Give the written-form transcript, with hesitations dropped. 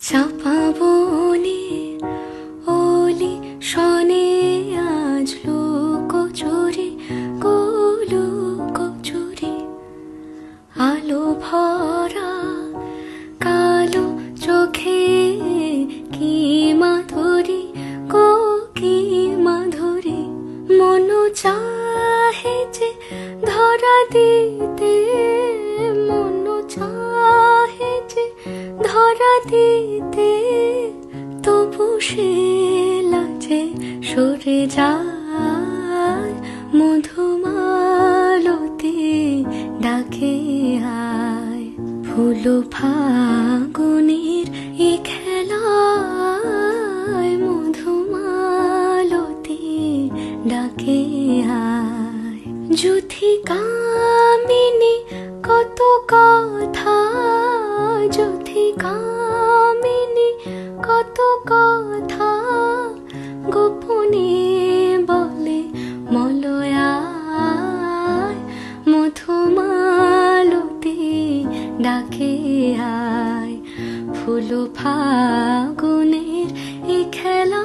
চাপা বনে ওলি শনে আজ লুকোচুরি লুকোচুরি আলো ভরা কালো চোখে কি মাধুরী কি মাধুরী মন চাহে যে ধরা দিতে মন চাহে যে ধরা দিতে তবু সে লাজে সরে যায় মধুমালতি ডাকে আয় ফুল ফাগুনের এ খেলায় মধুমালতি ডাকে আয় যুথি কামিনী কত কথা যুথি কামিনী কত কথা গোপনে বলে মলয়ায় মধুমালতি ডাকে আয় ফুল ফাগুনের এ খেলা